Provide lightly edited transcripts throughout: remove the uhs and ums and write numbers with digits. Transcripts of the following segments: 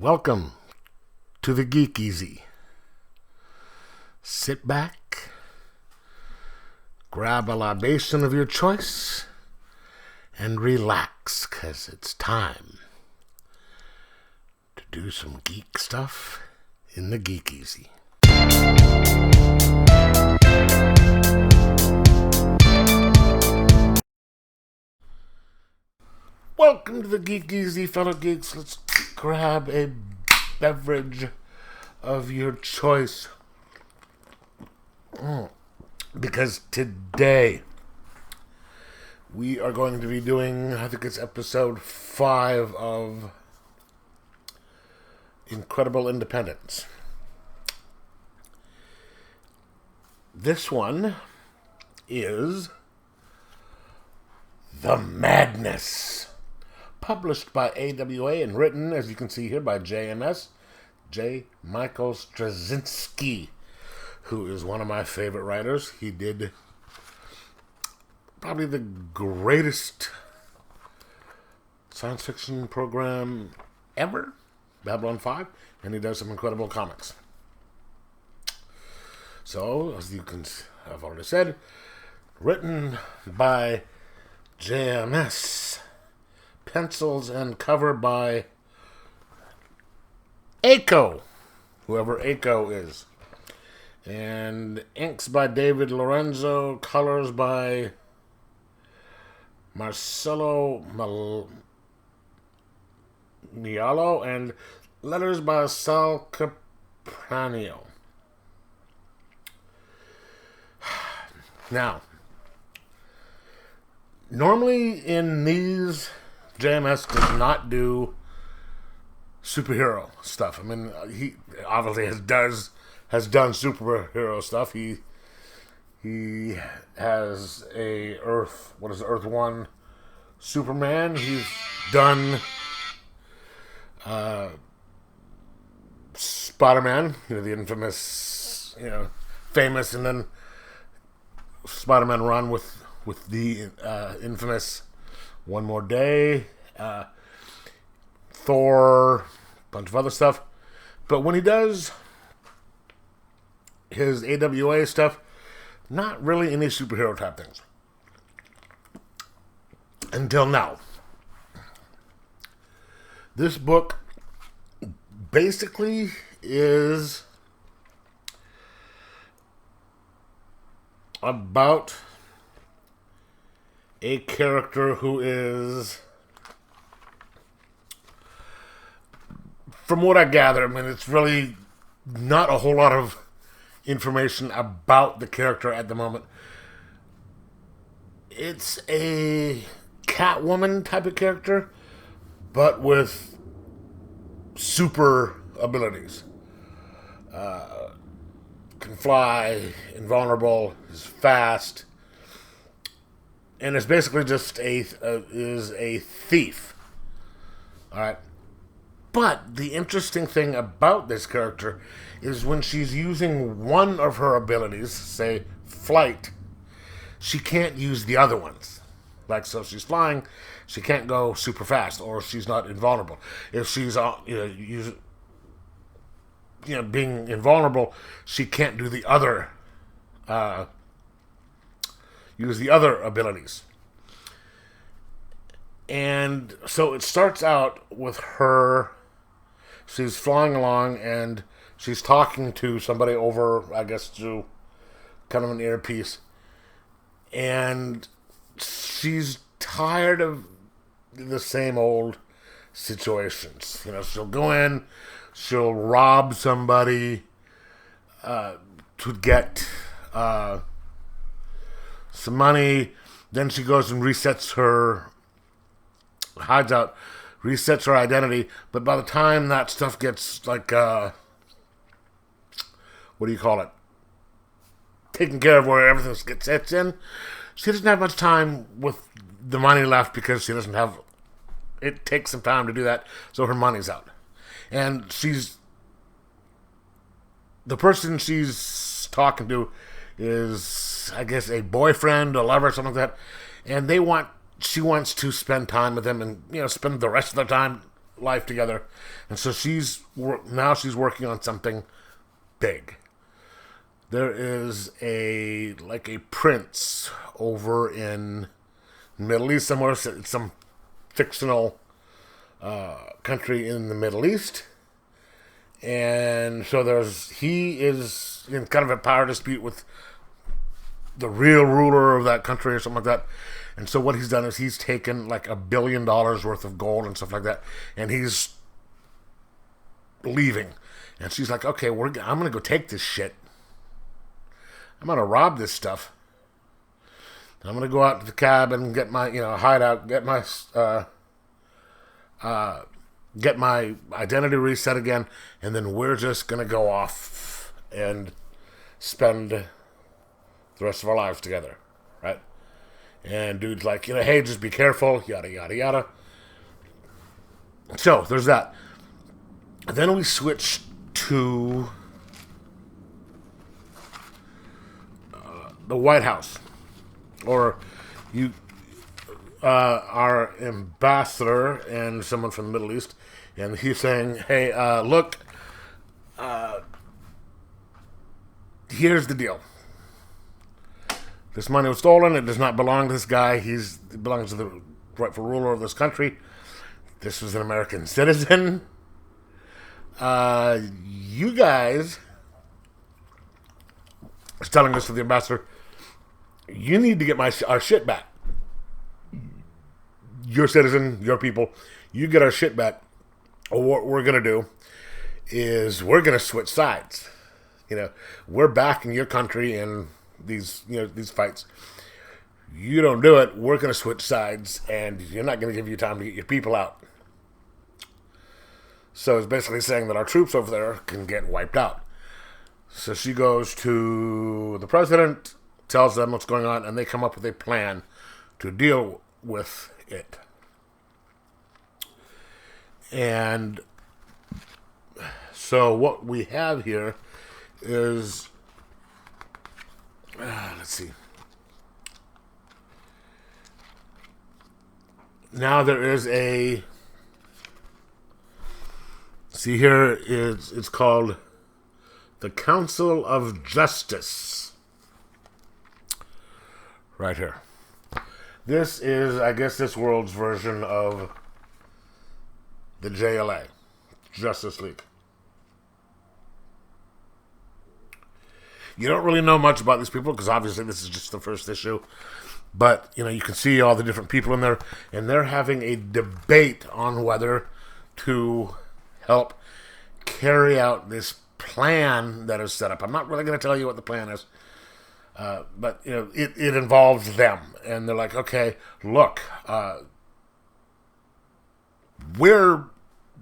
Welcome to the Geek Easy. Sit back, grab a libation of your choice, and relax, 'cause it's time to do some geek stuff in the Geek Easy. Welcome to the Geek Easy, fellow geeks. Let's grab a beverage of your choice. Because today we are going to be doing, I think it's episode 5 of Incredible Independence. This one is The Madness, published by AWA and written, as you can see here, by JMS, J. Michael Straczynski, who is one of my favorite writers. He did probably the greatest science fiction program ever, Babylon 5, and he does some incredible comics. So, as you can, I've already said, written by JMS, pencils and cover by Aiko, whoever Aiko is, and inks by David Lorenzo, colors by Marcelo Mialo, and letters by Sal Capranio. Now, normally in these, JMS does not do superhero stuff. I mean, he obviously has done superhero stuff. He has a Earth 1 Superman. He's done Spider-Man, the infamous, famous, and then Spider-Man run with the infamous One More Day, Thor, a bunch of other stuff. But when he does his AWA stuff, not really any superhero type things. Until now. This book basically is about a character who is, from what I gather, I mean, it's really not a whole lot of information about the character at the moment. It's a Catwoman type of character, but with super abilities. Can fly, invulnerable, is fast, and it's basically just is a thief. All right. But the interesting thing about this character is when she's using one of her abilities, say flight, she can't use the other ones. Like, so if she's flying, she can't go super fast, or she's not invulnerable. If she's being invulnerable, she can't do the other use the other abilities. And so it starts out with her, she's flying along and she's talking to somebody over, I guess, through kind of an earpiece. And she's tired of the same old situations. She'll go in, she'll rob somebody to get some money. Then she goes and resets her identity. But by the time that stuff gets, like, what do you call it? Taken care of, where everything gets sets in, she doesn't have much time with the money left because she doesn't have, it takes some time to do that, so her money's out. And the person she's talking to is, I guess, a boyfriend, a lover, something like that, and she wants to spend time with him and, spend the rest of their time life together, and so now she's working on something big. There is a prince over in the Middle East somewhere, some fictional country in the Middle East, and so he is in kind of a power dispute with the real ruler of that country or something like that. And so what he's done is he's taken like $1 billion worth of gold and stuff like that, and he's leaving. And she's like, okay, I'm going to go take this shit. I'm going to rob this stuff. I'm going to go out to the cabin and get my, hideout, get my identity reset again, and then we're just going to go off and spend the rest of our lives together, right? And dude's like, hey, just be careful, yada, yada, yada. So, there's that. Then we switch to the White House. Or our ambassador and someone from the Middle East. And he's saying, hey, look, here's the deal. This money was stolen. It does not belong to this guy. It belongs to the rightful ruler of this country. This was an American citizen. You guys, is telling us to the ambassador, you need to get our shit back. Your citizen, your people, you get our shit back. Or what we're going to do is we're going to switch sides. We're backing your country in these fights. You don't do it, we're going to switch sides, and you're not going to give you time to get your people out. So it's basically saying that our troops over there can get wiped out. So she goes to the president, tells them what's going on, and they come up with a plan to deal with it. And so what we have here is, let's see. Now there is see here, it's called the Council of Justice. Right here. This is, I guess, this world's version of the JLA, Justice League. You don't really know much about these people because obviously this is just the first issue. But, you can see all the different people in there, and they're having a debate on whether to help carry out this plan that is set up. I'm not really going to tell you what the plan is. But, it involves them. And they're like, okay, look, we're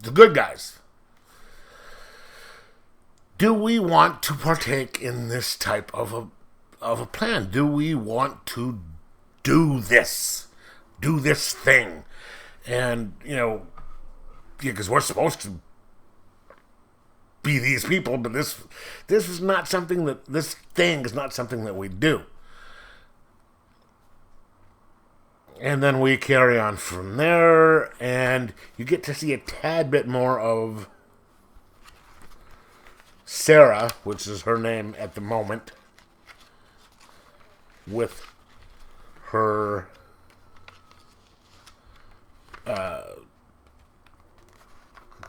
the good guys. Do we want to partake in this type of a plan? Do we want to do this thing? And, because we're supposed to be these people, but this is not something this thing is not something that we do. And then we carry on from there, and you get to see a tad bit more of Sarah, which is her name at the moment, with her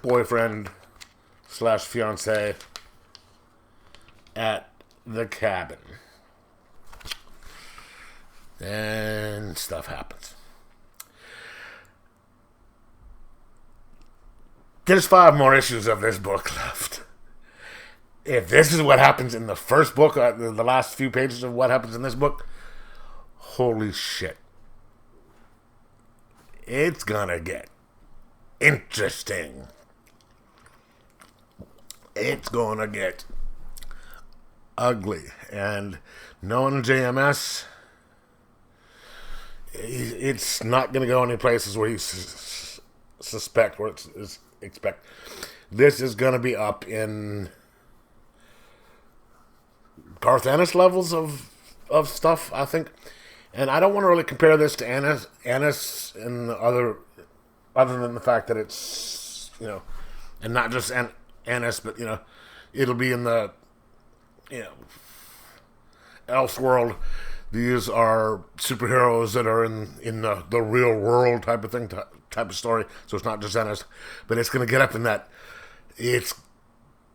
boyfriend / fiance at the cabin. And stuff happens. There's 5 more issues of this book left. If this is what happens in the first book, the last few pages of what happens in this book, holy shit. It's gonna get interesting. It's gonna get ugly. And knowing JMS, it's not gonna go any places where you suspect or expect. This is gonna be up in Garth Ennis levels of stuff, I think. And I don't want to really compare this to Ennis and other than the fact that it's and not just Ennis, but it'll be in the Elseworld. These are superheroes that are in the real world type of thing, type of story. So it's not just Ennis, but it's going to get up in that. It's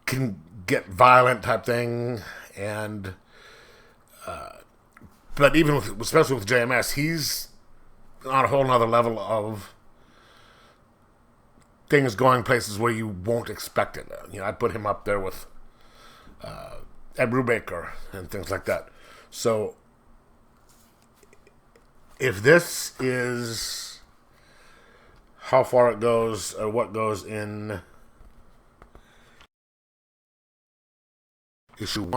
can get violent type thing, and but even especially with JMS, he's on a whole nother level of things going places where you won't expect it. I'd put him up there with Ed Brubaker and things like that. So if this is how far it goes or what goes in issue 1,